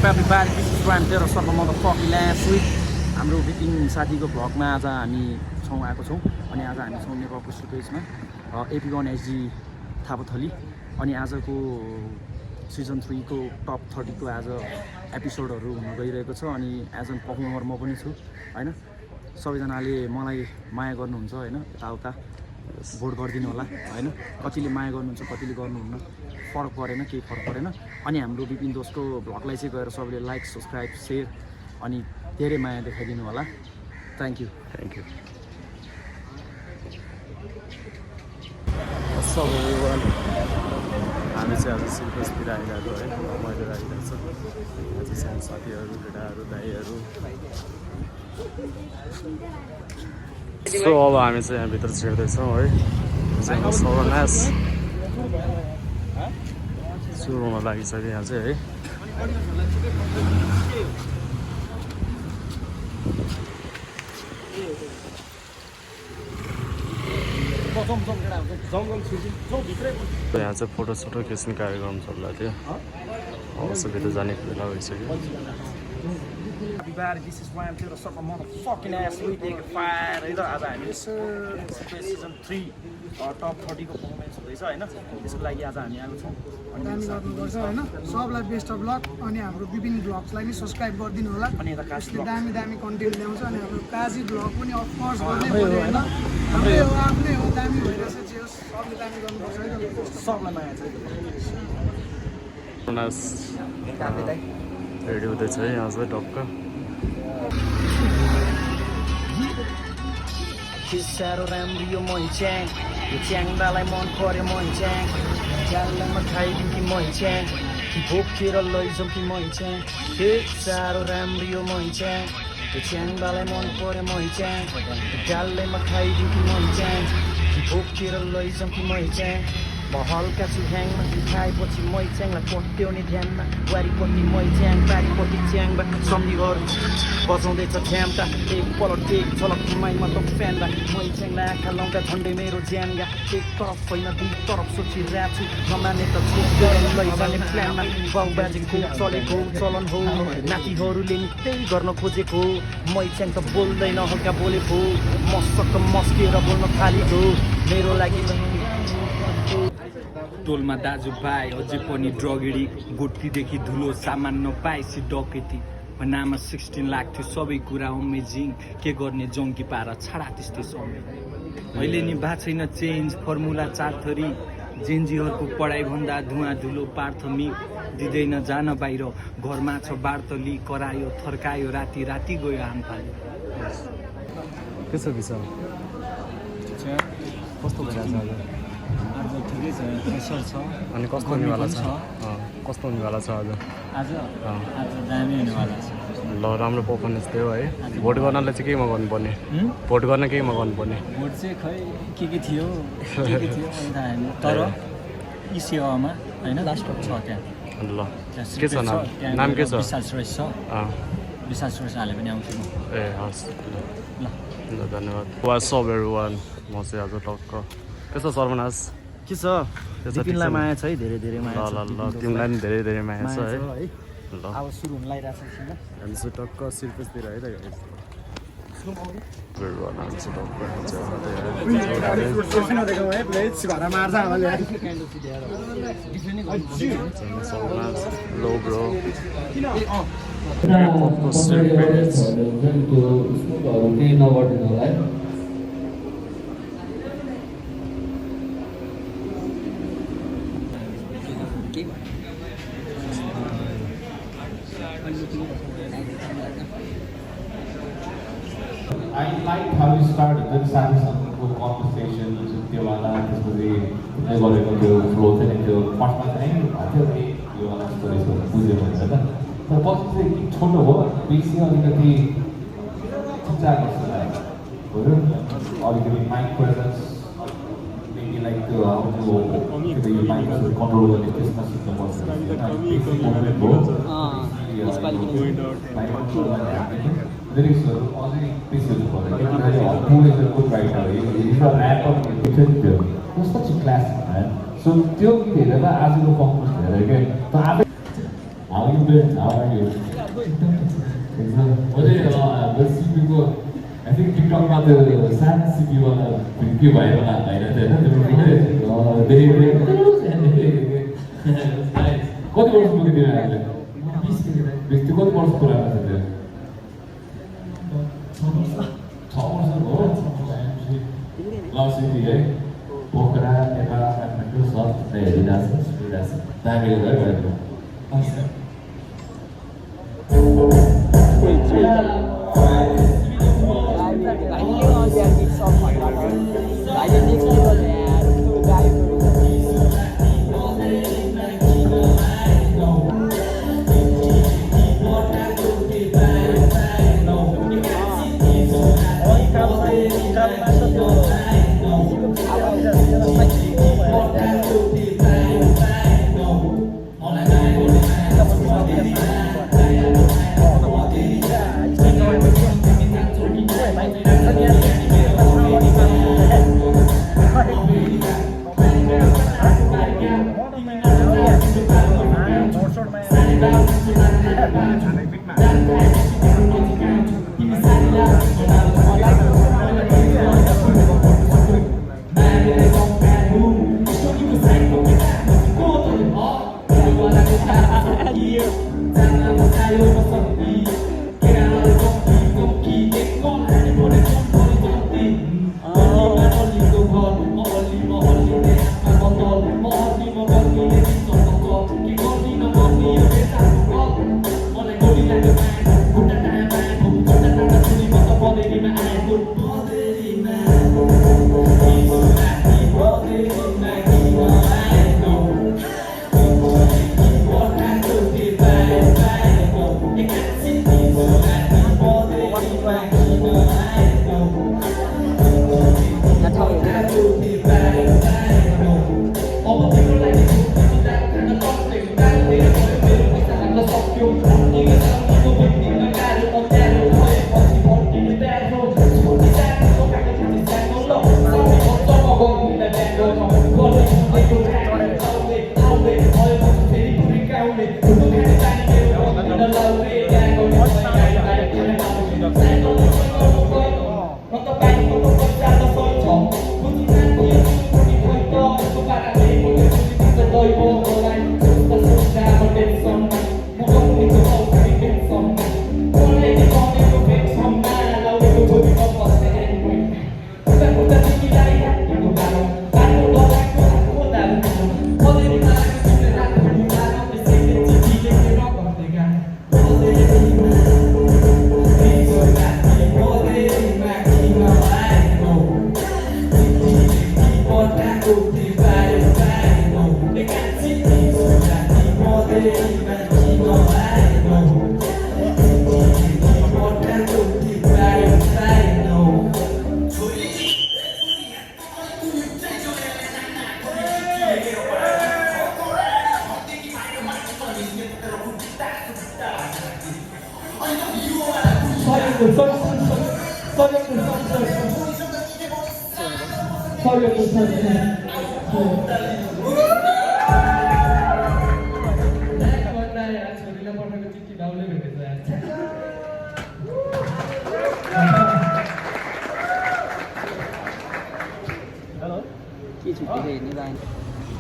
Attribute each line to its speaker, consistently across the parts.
Speaker 1: everybody, this is Ryan Taylor Soccer motherfucking last week. हाम्रो बिपिन साथीको भ्लगमा आज हामी छौँ आएको छौँ अनि आज हामी छौँ नेपालको सुपेजमा AP1 SG थापाथली अनि आजको सिजन 3 को टप 30 को आज एपिसोडहरू हुन गइरहेको छ अनि एज एन परफर्मर म पनि छु हैन सबैजनाले मलाई माया गर्नुहुन्छ हैन यताउता भोट गरिदिनु होला हैन कतिले माया गर्नुहुन्छ कतिले गर्नुहुन्न फरक परेन केही फरक परेन अनि हाम्रो बिपिन दोस्तको भ्लगलाई चाहिँ गएर सबैले लाइक सब्स्क्राइब शेयर अनि धेरै माया देखाइदिनु होला thank you
Speaker 2: What's up everyone? हामी चाहिँ आज सिलगढीतिर आइरहेको है रमाइलो आइरहेको छ आज सानो साथीहरू केटाहरू दाइहरू सो अब हामी चाहिँ यहाँभित्र छिर्दैछौँ है सर्वनाश सुरु हुन लागिसक्यो यहाँ चाहिँ है यहाँ चाहिँ फोटो खिच्ने कार्यक्रम चल्दा थियो अवश्य भित्र जाने बेला भइसक्यो
Speaker 1: Everybody, this is Ryan Taylor Soccer motherfucking ass we take fire है त आज हामी सिजन 3 टप 30 को पर्फर्मेन्स हुँदैछ हैन त्यसको लागि आज हामी आएको छौँ
Speaker 3: अनि हामी गर्नुपर्छ हैन सबलाई बेस्ट अफ लक अनि हाम्रो विभिन्न ब्लग्सलाई नि सब्स्क्राइब गरिदिनु होला
Speaker 1: अनि यता काशी
Speaker 3: दामी दामी कन्टेन्ट ल्याउँछ अनि हाम्रो काजी ब्लग पनि अफ कोर्स गर्नै पर्यो हैन हाम्रो हो आफ्नै हो दामी भइरहेछ जे होस् सबले दामी गर्नुपर्छ है
Speaker 1: सबलाई माया छ
Speaker 2: रेडी हुँदैछ है यहाँ चाहिँ टक्क
Speaker 1: साह्रो राम्रो यो मैच्याङ यो च्याङदालाई मन पर्यो मैच्याङ च्याङमा खाइदिउँ कि मैच्याङ कि बोकेर लैजाउँ कि मैच्याङ हे साह्रो राम्रो यो मैच्याङ यो च्याङदालाई मन पर्यो मैच्याङ डाल्लेमा खाइदिउँ कि मैच्याङ कि बोकेर लैजाउँ कि मैच्याङ म हल्का छु ह्याङमा खाएपछि मैच्याङलाई पट्याउने ध्यानमा वारिपट्टि मैच्याङ पारिपट्टि च्याङबा सम्धिहरू बजाउँदैछ ध्याम्टा एक पलट एक झलक माइमा त फ्यानबा मैच्याङलाई आँखा लाउँदा झन्डै मेरो ज्यानगा एक तरफ होइन दुई तरफ सोचिरहेको छु नमाने त छोडेर लैजाने प्लानमा बाउबाजेको चलेको चलन हो नातिहरूले नि त्यही गर्न खोजेको मैच्याङ त बोल्दैन हल्का बोलेको मसक्क मस्केर बोल्न थालेको मेरो लागि टोलमा दाजुभाइ अझै पनि ड्रगेडी गोटीदेखि धुलो सामान नपाएपछि डकेटी नाममा 16 लाख थियो सबै कुरा अमेजिङ के गर्ने जङ्की पारा छाडा त्यस्तै समय अहिले नि भएको छैन चेन्ज फर्मुला 4 थरी जेन्जीहरूको पढाइभन्दा धुवा धुलो प्राथमिक दिँदैन जान बाहिर घरमा छ बार्तली करायो थर्कायो राति राति गयो आमफाल्यो
Speaker 2: के छ विचार कस्तो भइरहेछ
Speaker 1: आज ठिकै छ प्रेसर छ
Speaker 2: अनि कस्तो हुनेवाला छ कस्तो हुनेवाला छ
Speaker 1: आज दामी हुनेवाला छ
Speaker 2: ल राम्रो पर्फर्मेन्स थियो है भोट गर्नलाई चाहिँ केमा गर्नुपर्ने भोट गर्न केमा गर्नुपर्ने
Speaker 1: भोट चाहिँ खै के थियो अन्त हामी तर यी सेवामा होइन लास्ट छ त्यहाँ
Speaker 2: ल के छ नाम के छ
Speaker 1: विशाल श्रेष्ठ छ विशाल श्रेष्ठ हाले पनि आउँछु
Speaker 2: ए हस्
Speaker 1: ल
Speaker 2: ल धन्यवाद वाट्स अप एभ्रिवान म चाहिँ आज टक्क के छ सर्वनाश
Speaker 1: के छ बिपिनलाई माया छ है धेरै धेरै माया छ
Speaker 2: ल तिमीलाई पनि धेरै धेरै माया छ है ल
Speaker 1: अब सुरु हुन लागिरहेछ एकछिन
Speaker 2: हामी चाहिँ टक्क सिर्पेसतिर है त everyone हामी चाहिँ टक्क लो bro
Speaker 4: I liked how you started with having some good conversation with Tiwala त्यसपछि गरेको त्यो फ्लो चाहिँ त्यो फर्स्टमा चाहिँ थियो कि Tiwala स्टोरीको बुझेको हुन्छ त तर पछि चाहिँ छोटो हो बेसी अलिकति चिचाएको जस्तो लाग्यो हो अलिकति माइक प्रेजेन्स मेबी लाइक त्यो यो माइक कन्ट्रोल गर्ने त्यसमा सिक्नुपर्छ बेसी मोभमेन्ट हो लिरिक्सहरू अझै बेसी हुनुपर्छ किनभने Hampu is a good writer is a rapper such classic man so त्यो गीत हेरेर आजको पर्फर्मेन्स हेरेर के आज how you been? How are you? 어제 몇 CP고 I think TikTokमा त्यो सानो CPवाला भिडियो भाइरल भइरहेको थियो होइन धेरै कति वर्ष पुग्यो तिमीहरूले 20 कति वर्ष पुरानो छ त्यो 6 वर्ष हो ल सिटी है पोखरा नेपाल काठमाडौँ सब हेरिरहेको छ दामी हो है भाइको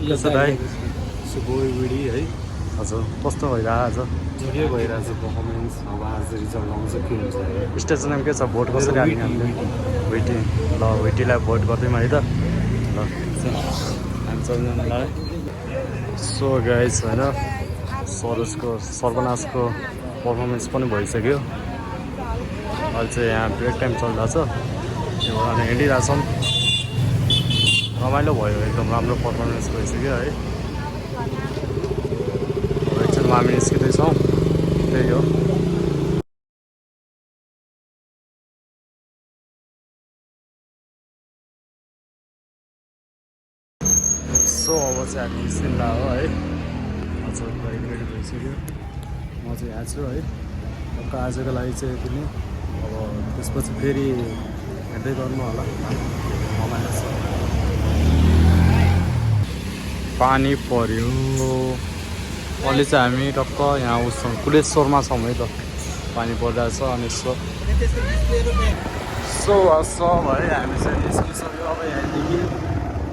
Speaker 2: त्यसो दाइ शुभ विडी है हजुर कस्तो भइरहेको आज ठिकै भइरहेको छ पर्फर्मेन्स अब आज रिजल्ट आउँछ के हुन्छ स्टेसन के छ भोट कसरी हाल्ने हामीले वेटी ल वेटीलाई भोट गर्दैमा है त ल हामी सबैजनालाई सो गाइस होइन सरोजको सर्वनाशको पर्फर्मेन्स पनि भइसक्यो अहिले चाहिँ यहाँ ब्रेक टाइम चलिरहेको छ त्यो भएर हिँडिरहेछौँ रमाइलो भयो एकदम राम्रो पर्फर्मेन्स भइसक्यो है एकछिनमा हामी निस्किँदैछौँ त्यही हो सो अब चाहिँ हामी निस्किँदा हो है हजुर गाडी रेडी भइसक्यो म चाहिँ यहाँ छु है आजको लागि चाहिँ यति नै अब त्यसपछि फेरि हेर्दै गर्नु होला रमाइलो छ पानी पर्यो अहिले चाहिँ हामी टक्क यहाँ उस कुलेश्वरमा छौँ है त पानी परिरहेछ अनि सो है हामी चाहिँ निस्किसक्यो अब यहाँदेखि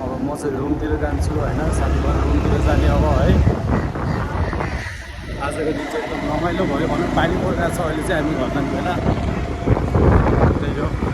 Speaker 2: अब म चाहिँ रुमतिर जान्छु होइन साथीभाइ रुमतिर जाने अब है आजको दिन चाहिँ एकदम रमाइलो भयो भनौँ पानी परिरहेछ अहिले चाहिँ हामी घर जानु होइन त्यही हो